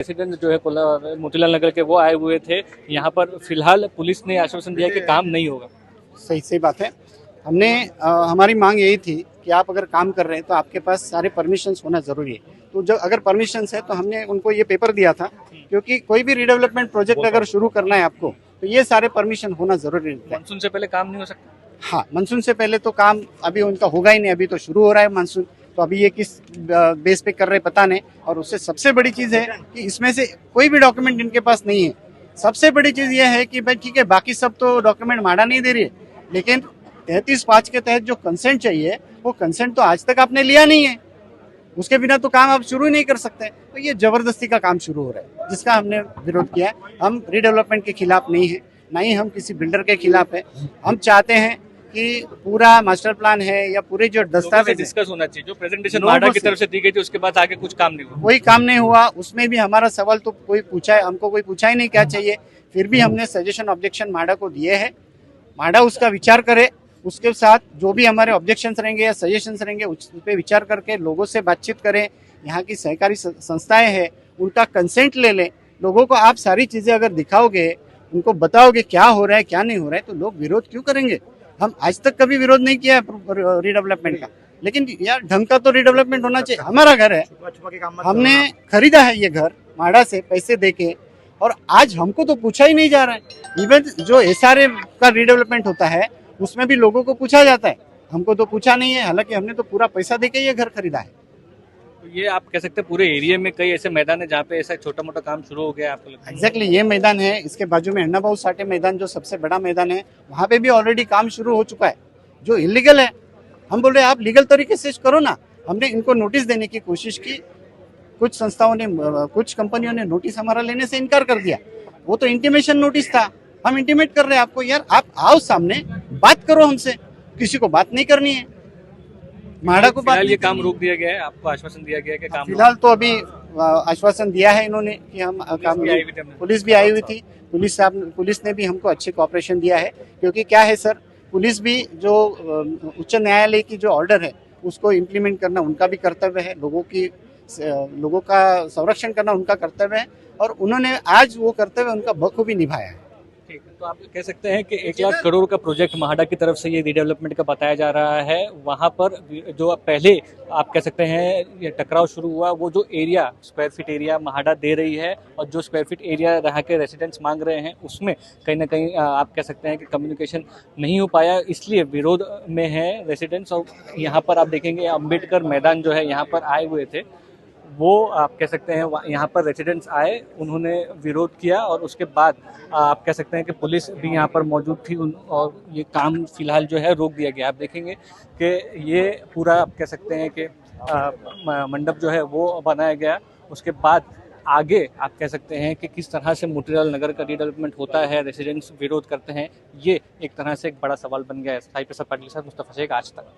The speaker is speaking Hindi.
रेसिडेंट जो है मोतीलाल नगर के, वो आए हुए थे यहाँ पर। फिलहाल पुलिस ने आश्वासन दिया कि काम नहीं होगा। सही सही बात है। हमने हमारी मांग यही थी कि आप अगर काम कर रहे हैं तो आपके पास सारे परमिशंस होना ज़रूरी है। तो जब अगर परमिशंस है तो हमने उनको ये पेपर दिया था, क्योंकि कोई भी रीडेवलपमेंट प्रोजेक्ट अगर शुरू करना है आपको तो ये सारे परमिशन होना ज़रूरी है। मानसून से पहले काम नहीं हो सकता? हाँ, मानसून से पहले तो काम अभी उनका होगा ही नहीं। अभी तो शुरू हो रहा है मानसून, तो अभी ये किस बेस पे कर रहे पता नहीं। और उससे सबसे बड़ी चीज़ है कि इसमें से कोई भी डॉक्यूमेंट इनके पास नहीं है। सबसे बड़ी चीज़ ये है कि भाई ठीक है, बाकी सब तो डॉक्यूमेंट माड़ा नहीं दे रही है, लेकिन 33(5) के तहत जो कंसेंट चाहिए वो कंसेंट तो आज तक आपने लिया नहीं है। उसके बिना तो काम आप शुरू ही नहीं कर सकते। तो ये जबरदस्ती का काम शुरू हो रहा है, जिसका हमने विरोध किया है। हम रीडेवलपमेंट के खिलाफ नहीं है, ना ही हम किसी बिल्डर के खिलाफ है। हम चाहते हैं कि पूरा मास्टर प्लान है या पूरे जो दस्तावेज डिस्कस होना चाहिए। जो प्रेजेंटेशन माडा की तरफ से दी गई थी उसके बाद आगे कुछ काम नहीं हुआ। कोई काम नहीं हुआ। उसमें भी हमारा सवाल तो कोई पूछा है, हमको कोई पूछा ही नहीं क्या चाहिए। फिर भी हमने सजेशन ऑब्जेक्शन माडा को दिए हैं। माडा उसका विचार करे, उसके साथ जो भी हमारे ऑब्जेक्शंस रहेंगे या सजेशंस रहेंगे उस पर विचार करके लोगों से बातचीत करें। यहाँ की सहकारी संस्थाएं हैं, उनका कंसेंट ले लें। लोगों को आप सारी चीज़ें अगर दिखाओगे, उनको बताओगे क्या हो रहा है क्या नहीं हो रहा है, तो लोग विरोध क्यों करेंगे। हम आज तक कभी विरोध नहीं किया है रीडेवलपमेंट का, लेकिन यार ढंग का तो रीडेवलपमेंट होना चाहिए। हमारा घर है, हमने खरीदा है ये घर माडा से पैसे देके, और आज हमको तो पूछा ही नहीं जा रहा है। इवन जो SRA का रीडेवलपमेंट होता है उसमें भी लोगों को पूछा जाता है, हमको तो पूछा नहीं है। हालांकि हमने तो पूरा पैसा देके ये घर खरीदा है। तो ये आप कह सकते हैं पूरे एरिया में कई ऐसे मैदान है जहाँ पे ऐसा छोटा मोटा काम शुरू हो गया है, आपको लगता है? एग्जैक्टली ये मैदान है, इसके बाजू में अन्ना भाऊ साठे मैदान जो सबसे बड़ा मैदान है, वहाँ पे भी ऑलरेडी काम शुरू हो चुका है जो इलीगल है। हम बोल रहे हैं आप लीगल तरीके से करो ना। हमने इनको नोटिस देने की कोशिश की, कुछ संस्थाओं ने, कुछ कंपनियों ने नोटिस हमारा लेने से इनकार कर दिया। वो तो इंटीमेशन नोटिस था। हम इंटीमेट कर रहे हैं आपको, यार आप आओ सामने, बात करो हमसे। किसी को बात नहीं करनी है, माडा को बात। ये काम रोक दिया गया है, आपको आश्वासन दिया गया है कि काम फिलहाल तो अभी आश्वासन दिया है इन्होंने कि हम काम। पुलिस भी आई हुई थी, पुलिस ने भी हमको अच्छे कोऑपरेशन दिया है। क्योंकि क्या है सर, पुलिस भी जो उच्च न्यायालय की जो ऑर्डर है उसको इम्प्लीमेंट करना उनका भी कर्तव्य है। लोगों का संरक्षण करना उनका कर्तव्य है, और उन्होंने आज वो कर्तव्य उनका बखूबी निभाया है। ठीक है, तो आप कह सकते हैं कि 1 लाख करोड़ का प्रोजेक्ट माडा की तरफ से ये रीडेवलपमेंट का बताया जा रहा है। वहाँ पर जो पहले आप कह सकते हैं ये टकराव शुरू हुआ, वो जो एरिया स्क्वायर फीट एरिया माडा दे रही है और जो स्क्वायर फीट एरिया यहाँ के रेसिडेंट्स मांग रहे हैं, उसमें कहीं ना कहीं आप कह सकते हैं कि कम्युनिकेशन नहीं हो पाया, इसलिए विरोध में है रेसिडेंट्स। और यहाँ पर आप देखेंगे अम्बेडकर मैदान जो है यहाँ पर आए हुए थे, वो आप कह सकते हैं यहाँ पर रेसिडेंट्स आए, उन्होंने विरोध किया और उसके बाद आप कह सकते हैं कि पुलिस भी यहाँ पर मौजूद थी और ये काम फिलहाल जो है रोक दिया गया। आप देखेंगे कि ये पूरा आप कह सकते हैं कि मंडप जो है वो बनाया गया। उसके बाद आगे आप कह सकते हैं कि किस तरह से मोतीलाल नगर का रीडेवलपमेंट होता है, रेसिडेंट्स विरोध करते हैं, ये एक तरह से एक बड़ा सवाल बन गया है। साई प्रसाद पाटिल के साथ मुस्तफा शेख, आज तक।